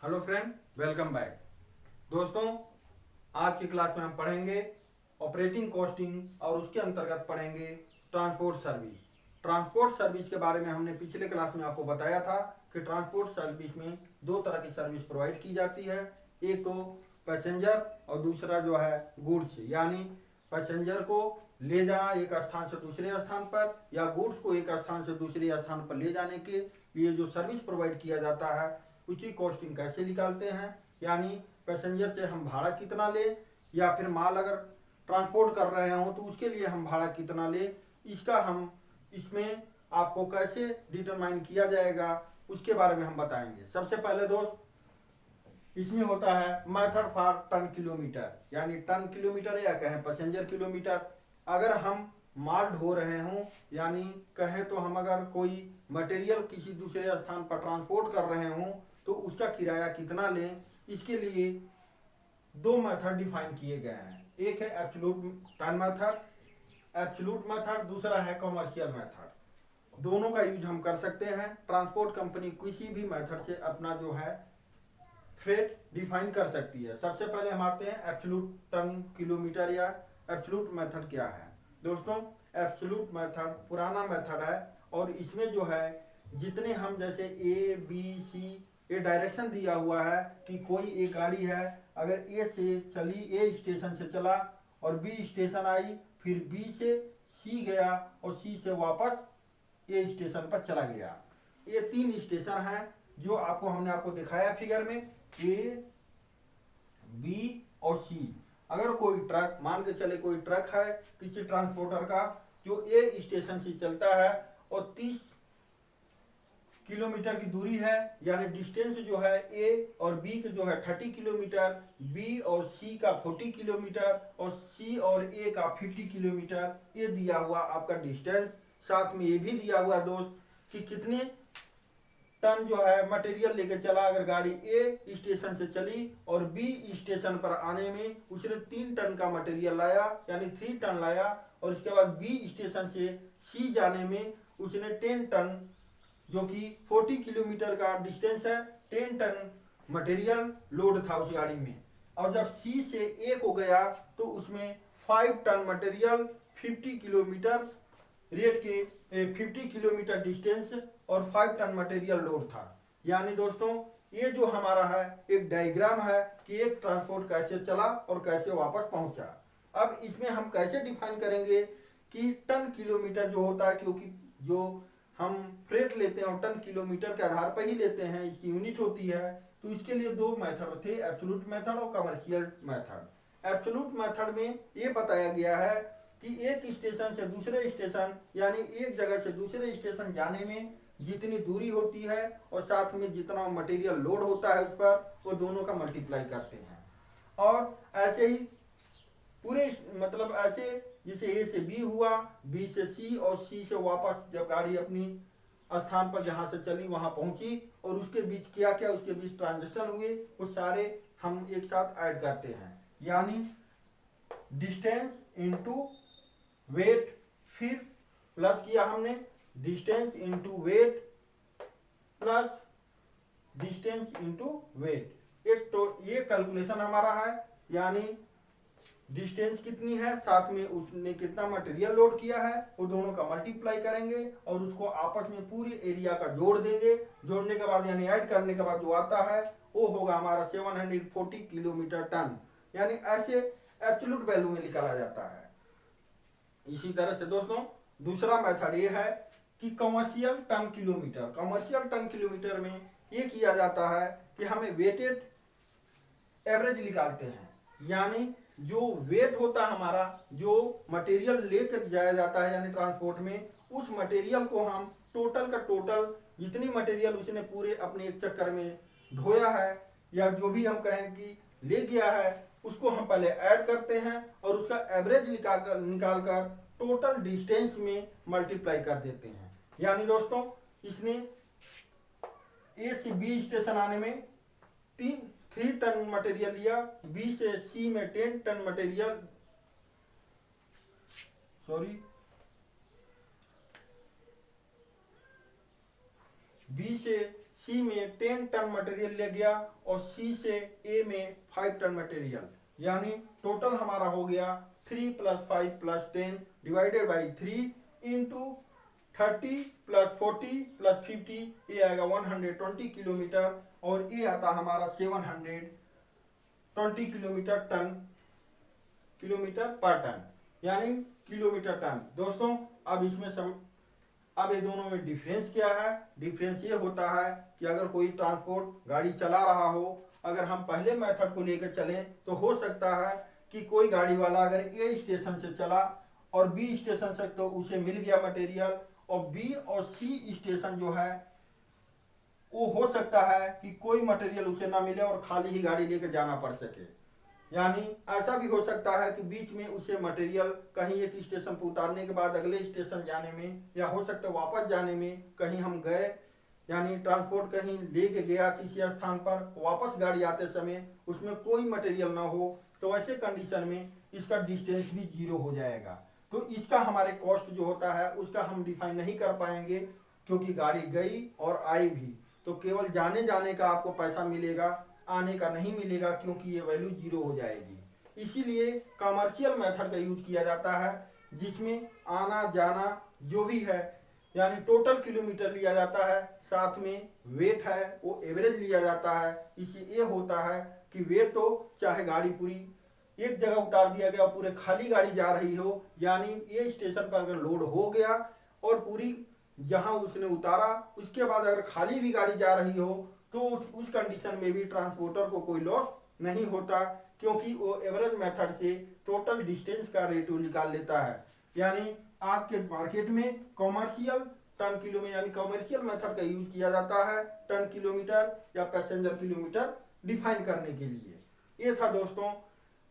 Hello friend, welcome back. दोस्तों, आज की क्लास में हम पढ़ेंगे ऑपरेटिंग कॉस्टिंग और उसके अंतर्गत पढ़ेंगे ट्रांसपोर्ट सर्विस। ट्रांसपोर्ट सर्विस के बारे में हमने पिछले क्लास में आपको बताया था कि ट्रांसपोर्ट सर्विस में दो तरह की सर्विस प्रोवाइड की जाती है। एक तो पैसेंजर और दूसरा जो है गुड्स, यानी पैसेंजर को ले जाना एक स्थान से दूसरे स्थान पर या गुड्स को एक स्थान से दूसरे स्थान पर ले जाने के लिए जो सर्विस प्रोवाइड किया जाता है उसकी कॉस्टिंग कैसे निकालते हैं, यानी पैसेंजर से हम भाड़ा कितना ले या फिर माल अगर ट्रांसपोर्ट कर रहे हो तो उसके लिए हम भाड़ा कितना ले, इसका हम इसमें आपको कैसे डिटरमाइन किया जाएगा उसके बारे में हम बताएंगे। सबसे पहले दोस्त, इसमें होता है मेथड फॉर टन किलोमीटर, यानी टन किलोमीटर या कहें पैसेंजर किलोमीटर। अगर हम माल ढो रहे हों, यानी कहें तो हम अगर कोई मटेरियल किसी दूसरे स्थान पर ट्रांसपोर्ट कर रहे हों तो उसका किराया कितना लें, इसके लिए दो मेथड डिफाइन किए गए हैं। एक है एब्सोल्यूट टन मेथड, दूसरा है कमर्शियल मेथड। दोनों का यूज हम कर सकते हैं। ट्रांसपोर्ट कंपनी किसी भी मेथड से अपना जो है फ्रेट डिफाइन कर सकती है। सबसे पहले हम आते हैं एब्सोल्यूट टन किलोमीटर या एब्सोल्यूट मेथड क्या है। दोस्तों, एब्सोल्यूट मेथड पुराना मेथड है और इसमें जो है जितने हम जैसे ए बी सी ये डायरेक्शन दिया हुआ है कि कोई एक गाड़ी है, अगर ए से चली, ए स्टेशन से चला और बी स्टेशन आई, फिर बी से सी गया और सी से वापस ए स्टेशन पर चला गया। ये तीन स्टेशन हैं जो हमने आपको दिखाया फिगर में, ए बी और सी। अगर कोई ट्रक, मान के चले कोई ट्रक है किसी ट्रांसपोर्टर का जो ए स्टेशन से चलता है और 30 किलोमीटर की दूरी है, यानी डिस्टेंस जो है ए और बी के जो है 30 किलोमीटर, बी और सी का 40 किलोमीटर और सी और ए का 50 किलोमीटर, ये दिया हुआ आपका डिस्टेंस। साथ में ये भी दिया हुआ दोस्त कि कितने टन जो है मटेरियल लेके चला। अगर गाड़ी ए स्टेशन से चली और बी स्टेशन पर आने में उसने 3 टन का मटेरियल लाया, यानी 3 टन लाया, और इसके बाद बी स्टेशन से सी जाने में उसने 10 टन, जो कि 40 किलोमीटर का डिस्टेंस है, 10 टन मटेरियल लोड था उस गाड़ी में। और जब सी से ए को गया तो उसमें 5 टन मटेरियल 50 किलोमीटर रेट के 50 किलोमीटर डिस्टेंस और 5 टन मटेरियल लोड था। यानी दोस्तों, ये जो हमारा है एक डायग्राम है कि एक ट्रांसपोर्ट कैसे चला और कैसे वापस पहुंचा। अब इसमें हम कैसे डिफाइन करेंगे कि टन किलोमीटर जो होता है, क्योंकि जो हम फ्रेट लेते हैं और टन किलोमीटर के आधार पर ही लेते हैं, इसकी यूनिट होती है। तो इसके लिए दो मेथड थे, एब्सोल्यूट मेथड और कमर्शियल मेथड। एब्सोल्यूट मेथड में ये बताया गया है कि एक स्टेशन से दूसरे स्टेशन, यानी एक जगह से दूसरे स्टेशन जाने में जितनी दूरी होती है और साथ में जितना मटेरियल लोड होता है उस पर, वो दोनों का मल्टीप्लाई करते हैं। और ऐसे ही पूरे, मतलब ऐसे जैसे ए से बी हुआ, बी से सी और सी से वापस जब गाड़ी अपनी स्थान पर जहां से चली वहां पहुंची और उसके बीच क्या क्या उसके बीच ट्रांजेक्शन हुए वो सारे हम एक साथ ऐड करते हैं। यानी डिस्टेंस इनटू वेट, फिर प्लस किया हमने distance into weight plus distance into wait. ये कैलकुलेशन हमारा है, यानी डिस्टेंस कितनी है साथ में उसने कितना मटेरियल लोड किया है, वो दोनों का मल्टीप्लाई करेंगे और उसको आपस में पूरी एरिया का जोड़ देंगे। जोड़ने के बाद यानी ऐड करने के बाद जो आता है वो होगा हमारा 740 किलोमीटर टन, यानी ऐसे एब्सोल्यूट वैल्यू में निकाला जाता है। इसी तरह से दोस्तों दूसरा मेथड ये है कि commercial ton kilometre. Commercial ton kilometre में ये किया जाता है कि हमें वेटेड एवरेज निकालते हैं, यानी जो वेट होता है हमारा, जो मटेरियल लेकर जाया जाता है यानी ट्रांसपोर्ट में, उस मटेरियल को हम टोटल का टोटल जितनी मटेरियल उसने पूरे अपने एक चक्कर में ढोया है या जो भी हम कहें कि ले गया है, उसको हम पहले ऐड करते हैं और उसका एवरेज निकाल कर टोटल डिस्टेंस में मल्टीप्लाई कर देते हैं। यानी दोस्तों इसने ए से बी स्टेशन आने में 3 टन मटेरियल लिया, बी से सी में 10 टन मटेरियल, बी से सी में 10 टन मटेरियल ले गया और सी से ए में 5 टन मटेरियल, यानी टोटल हमारा हो गया 3 + 5 + 10 डिवाइडेड बाई 3 इंटू 30 + 40 + 50, ये आएगा 120 किलोमीटर और ये आता हमारा 720 किलोमीटर पर टन, यानी किलोमीटर टन। दोस्तों अब इसमें अब ये दोनों में डिफरेंस क्या है? डिफरेंस ये होता है कि अगर कोई ट्रांसपोर्ट गाड़ी चला रहा हो, अगर हम पहले मेथड को लेकर चलें तो हो सकता है कि कोई गाड़ी वाला अगर ए स्टेशन से चला और बी स्टेशन से तो उसे मिल गया मटेरियल, और बी और सी स्टेशन जो है वो हो सकता है कि कोई मटेरियल उसे ना मिले और खाली ही गाड़ी लेकर जाना पड़ सके। यानी ऐसा भी हो सकता है कि बीच में उसे मटेरियल कहीं एक स्टेशन पर उतारने के बाद अगले स्टेशन जाने में, या हो सकता है वापस जाने में, कहीं हम गए यानी ट्रांसपोर्ट कहीं लेके गया किसी स्थान पर, वापस गाड़ी आते समय उसमें कोई मटेरियल ना हो, तो ऐसे कंडीशन में इसका डिस्टेंस भी 0 हो जाएगा। तो इसका हमारे कॉस्ट जो होता है उसका हम डिफाइन नहीं कर पाएंगे, क्योंकि गाड़ी गई और आई भी, तो केवल जाने जाने का आपको पैसा मिलेगा, आने का नहीं मिलेगा, क्योंकि ये वैल्यू 0 हो जाएगी। इसीलिए कमर्शियल मेथड का यूज किया जाता है, जिसमें आना जाना जो भी है यानी टोटल किलोमीटर लिया जाता है, साथ में वेट है वो एवरेज लिया जाता है। इसी ये होता है कि वेट तो चाहे गाड़ी पूरी एक जगह उतार दिया गया, पूरे खाली गाड़ी जा रही हो, यानी ये स्टेशन पर अगर लोड हो गया और पूरी जहां उसने उतारा उसके बाद अगर खाली भी गाड़ी जा रही हो, तो उस कंडीशन में भी ट्रांसपोर्टर को कोई लॉस नहीं होता, क्योंकि वो एवरेज मेथड से टोटल डिस्टेंस का रेट निकाल लेता है। यानी आज के मार्केट में कॉमर्शियल टन किलोमीटर यानी कॉमर्शियल मेथड का यूज किया जाता है टन किलोमीटर या पैसेंजर किलोमीटर डिफाइन करने के लिए। ये था दोस्तों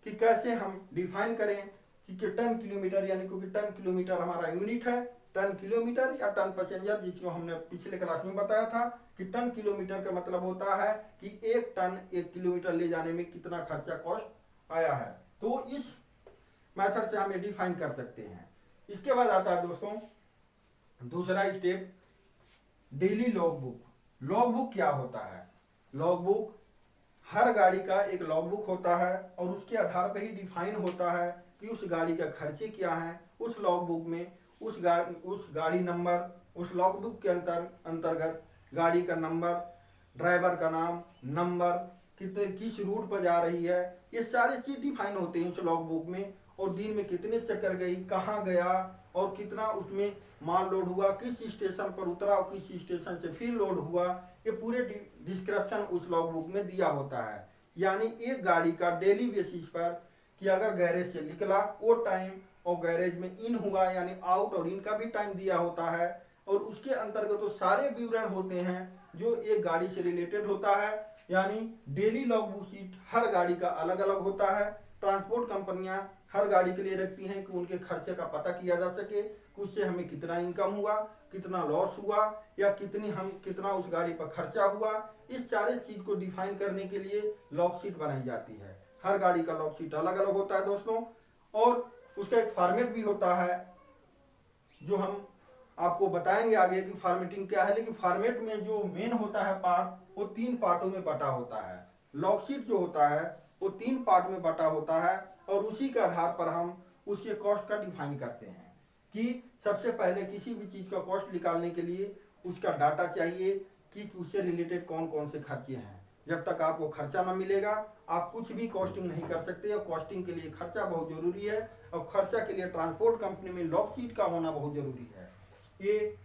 कि कैसे हम डिफाइन करें कि टन किलोमीटर, यानी क्योंकि टन किलोमीटर हमारा यूनिट है, टन किलोमीटर या टन पैसेंजर, जिसको हमने पिछले क्लास में बताया था कि टन किलोमीटर का मतलब होता है कि 1 टन 1 किलोमीटर ले जाने में कितना खर्चा कॉस्ट आया है। तो इस मेथड से हम ये डिफाइन कर सकते हैं। इसके बाद आता है दोस्तों दूसरा step, daily log book. Log book क्या होता है? लॉग बुक हर गाड़ी का एक लॉग बुक होता है और उसके आधार पर ही डिफाइन होता है कि उस गाड़ी का खर्चे क्या हैं। उस लॉग बुक में उस गाड़ी नंबर, उस लॉग बुक के अंतर्गत गाड़ी का नंबर, ड्राइवर का नाम, नंबर, किस रूट पर जा रही है, ये सारी चीज डिफाइन होते हैं उस लॉग बुक में। और दिन में कितने चक्कर गई, कहाँ गया और कितना उसमें माल लोड हुआ, किस स्टेशन पर उतरा और किस स्टेशन से फिर लोड हुआ, ये पूरे डिस्क्रिप्शन उस लॉग बुक में दिया होता है। यानी एक गाड़ी का डेली बेसिस पर कि अगर गैरेज से निकला वो टाइम और गैरेज में इन हुआ यानी आउट और इन का भी टाइम दिया होता है, और उसके अंतर्गत तो सारे विवरण होते हैं जो एक गाड़ी से रिलेटेड होता है। यानी डेली लॉग बुक शीट हर गाड़ी का अलग अलग होता है। ट्रांसपोर्ट कंपनियां हर गाड़ी के लिए रखती हैं कि उनके खर्चे का पता किया जा सके कि उससे हमें कितना इनकम हुआ, कितना लॉस हुआ, या कितना उस गाड़ी पर खर्चा हुआ। इस सारे चीज को डिफाइन करने के लिए लॉग शीट बनाई जाती है। हर गाड़ी का लॉग शीट अलग अलग होता है दोस्तों, और उसका एक फॉर्मेट भी होता है जो हम आपको बताएंगे आगे कि फॉर्मेटिंग क्या है। लेकिन फॉर्मेट में जो मेन होता है पार्ट, वो 3 पार्टों में बटा होता है। लॉग शीट जो होता है वो 3 पार्ट में बटा होता है, और उसी के आधार पर हम उसके कॉस्ट का डिफाइन करते हैं कि सबसे पहले किसी भी चीज का कॉस्ट निकालने के लिए उसका डाटा चाहिए कि उससे रिलेटेड कौन कौन से खर्चे हैं। जब तक आपको खर्चा ना मिलेगा आप कुछ भी कॉस्टिंग नहीं कर सकते, और कॉस्टिंग के लिए खर्चा बहुत जरूरी है, और खर्चा के लिए ट्रांसपोर्ट कंपनी में लॉग शीट का होना बहुत जरूरी है। ये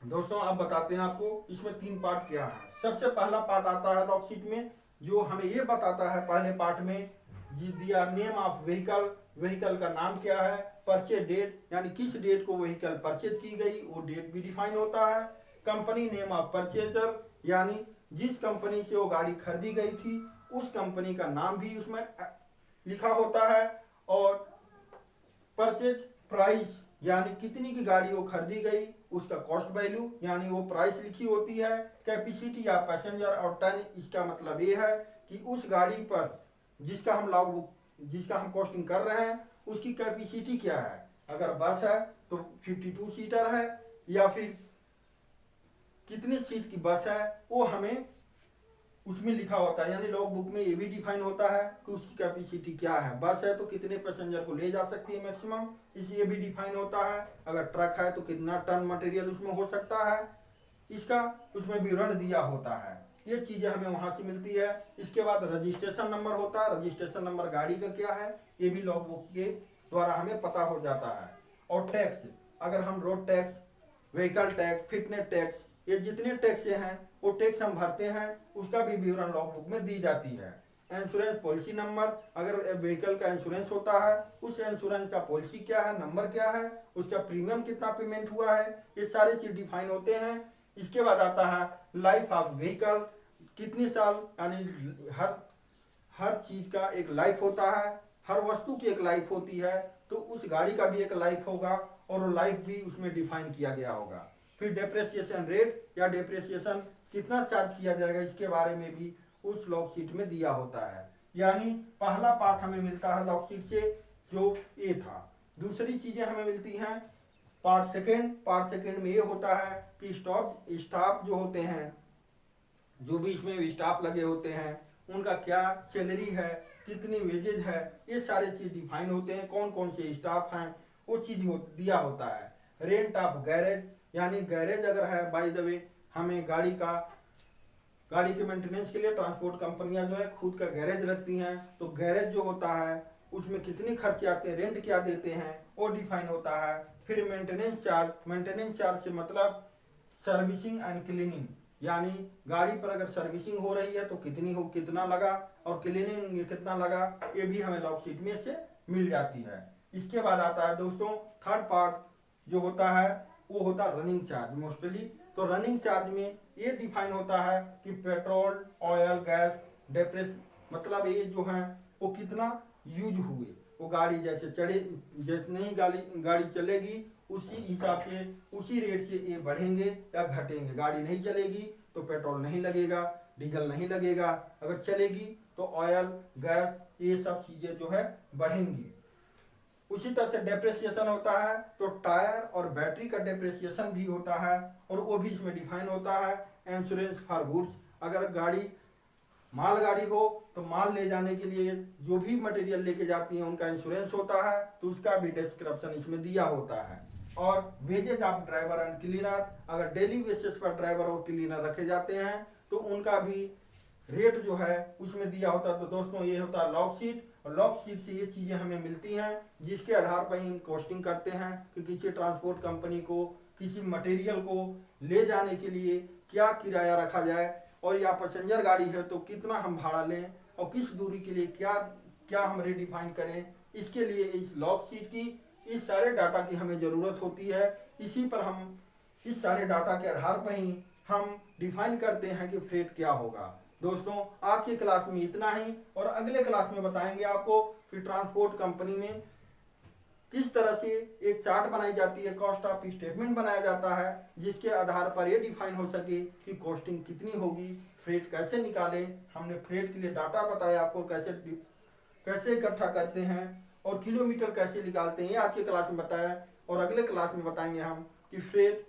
दोस्तों अब बताते हैं आपको इसमें 3 पार्ट क्या है। सबसे पहला पार्ट आता है लॉग शीट में, जो हमें ये बताता है पहले पार्ट में जी दिया नेम ऑफ व्हीकल, व्हीकल का नाम क्या है, परचेज डेट यानी किस डेट को व्हीकल परचेज की गई वो डेट भी डिफाइन होता है, कंपनी नेम ऑफ परचेजर यानी जिस कंपनी से वो गाड़ी खरीदी गई थी उस कंपनी का नाम भी उसमें लिखा होता है, और परचेज प्राइस यानी कितनी की गाड़ी वो खरीदी गई उसका कॉस्ट वैल्यू यानी वो प्राइस लिखी होती है, कैपेसिटी या पैसेंजर और टन, इसका मतलब ये है कि उस गाड़ी पर जिसका हम कॉस्टिंग कर रहे हैं उसकी कैपेसिटी क्या है। अगर बस है तो 52 सीटर है, या फिर कितनी सीट की बस है वो हमें उसमें लिखा होता है, यानी लॉग बुक में ये भी डिफाइन होता है कि उसकी कैपेसिटी क्या है। बस है तो कितने पैसेंजर को ले जा सकती है मैक्सिमम, इसलिए भी डिफाइन होता है। अगर ट्रक है तो कितना टन मटेरियल उसमें हो सकता है, इसका उसमें विवरण दिया होता है। ये चीज़ें हमें वहाँ से मिलती है। इसके बाद रजिस्ट्रेशन नंबर होता है, रजिस्ट्रेशन नंबर गाड़ी का क्या है ये भी लॉग बुक के द्वारा हमें पता हो जाता है। और टैक्स, अगर हम road tax, vehicle tax, fitness tax, ये जितने टैक्स हैं वो टैक्स हम भरते हैं, उसका भी विवरण लॉग बुक में दी जाती है। इंश्योरेंस पॉलिसी नंबर, अगर व्हीकल का इंश्योरेंस होता है उस इंश्योरेंस का पॉलिसी क्या है, नंबर क्या है, उसका प्रीमियम कितना पेमेंट हुआ है, ये सारे चीज डिफाइन होते हैं। इसके बाद आता है लाइफ ऑफ व्हीकल, कितने साल, यानी हर चीज का एक लाइफ होता है, हर वस्तु की एक लाइफ होती है, तो उस गाड़ी का भी एक लाइफ होगा और वो लाइफ भी उसमें डिफाइन किया गया होगा। फिर डेप्रिसिएशन रेट या डेप्रिसिएशन कितना चार्ज किया जाएगा, इसके बारे में भी उस लॉग शीट में दिया होता है। यानी पहला पार्ट हमें मिलता है लॉग शीट से जो ये था। दूसरी चीजें हमें मिलती हैं पार्ट सेकेंड में ये होता है कि स्टाफ जो होते हैं, जो भी इसमें स्टाफ लगे होते हैं उनका क्या सैलरी है, कितनी वेजेज है, ये सारे चीज डिफाइन होते हैं। कौन कौन से स्टाफ हैं वो चीज दिया होता है। रेंट ऑफ गैरेज, यानी गैरेज अगर है, बाय द वे हमें गाड़ी के मेंटेनेंस के लिए ट्रांसपोर्ट कंपनियां जो है खुद का गैरेज रखती हैं, तो गैरेज जो होता है उसमें कितने खर्चे आते हैं, रेंट क्या देते हैं वो डिफाइन होता है। फिर मेंटेनेंस चार्ज से मतलब सर्विसिंग एंड क्लीनिंग, यानी गाड़ी पर अगर सर्विसिंग हो रही है तो कितना लगा और क्लीनिंग कितना लगा, ये भी हमें लॉग शीट में से मिल जाती है। इसके बाद आता है दोस्तों थर्ड पार्ट जो होता है वो होता है रनिंग चार्ज मोस्टली। तो रनिंग चार्ज में ये डिफाइन होता है कि पेट्रोल, ऑयल, गैस, डेप्रेस, मतलब ये जो है वो कितना यूज हुए, वो गाड़ी जैसे जितनी गाड़ी चलेगी उसी हिसाब से उसी रेट से ये बढ़ेंगे या घटेंगे। गाड़ी नहीं चलेगी तो पेट्रोल नहीं लगेगा, डीजल नहीं लगेगा, अगर चलेगी तो ऑयल, गैस, ये सब चीजें जो है बढ़ेंगी। उसी तरह से डेप्रिसिएशन होता है तो टायर और बैटरी का डेप्रिसिएशन भी होता है और वो भी इसमें डिफाइन होता है। इंश्योरेंस फॉर गुड्स, अगर माल गाड़ी हो तो माल ले जाने के लिए जो भी मटेरियल लेके जाती है उनका इंश्योरेंस होता है, तो उसका भी डिस्क्रिप्शन इसमें दिया होता है। और wages of driver and cleaner, अगर डेली बेसिस पर ड्राइवर और क्लीनर रखे जाते हैं तो उनका भी रेट जो है उसमें दिया होता है। तो दोस्तों ये होता है लॉग शीट, और लॉग शीट से ये चीज़ें हमें मिलती हैं जिसके आधार पर हम कॉस्टिंग करते हैं कि किसी ट्रांसपोर्ट कंपनी को किसी मटेरियल को ले जाने के लिए क्या किराया रखा जाए, और या पैसेंजर गाड़ी है तो कितना हम भाड़ा लें और किस दूरी के लिए क्या हम रेट डिफाइन करें। इसके लिए इस लॉग शीट की, इस सारे डाटा की हमें ज़रूरत होती है। इसी पर हम इस सारे डाटा के आधार पर ही हम डिफाइन करते हैं कि फ्रेट क्या होगा। दोस्तों आज की क्लास में इतना ही, और अगले क्लास में बताएंगे आपको कि ट्रांसपोर्ट कंपनी में किस तरह से एक चार्ट बनाई जाती है, कॉस्ट ऑफ स्टेटमेंट बनाया जाता है, जिसके आधार पर ये डिफाइन हो सके कि कॉस्टिंग कितनी होगी, फ्रेट कैसे निकालें। हमने फ्रेट के लिए डाटा बताया आपको कैसे इकट्ठा करते हैं और किलोमीटर कैसे निकालते हैं, ये आज की क्लास में बताया, और अगले क्लास में बताएंगे हम कि फ्रेट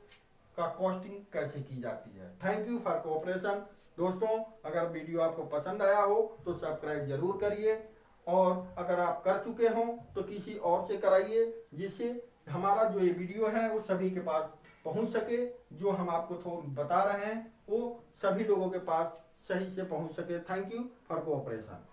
का कॉस्टिंग कैसे की जाती है। Thank you for cooperation. दोस्तों अगर वीडियो आपको पसंद आया हो तो सब्सक्राइब जरूर करिए, और अगर आप कर चुके हों तो किसी और से कराइए, जिससे हमारा जो ये वीडियो है वो सभी के पास पहुंच सके। जो हम आपको बता रहे हैं वो सभी लोगों के पास सही से पहुंच सके। Thank you for cooperation.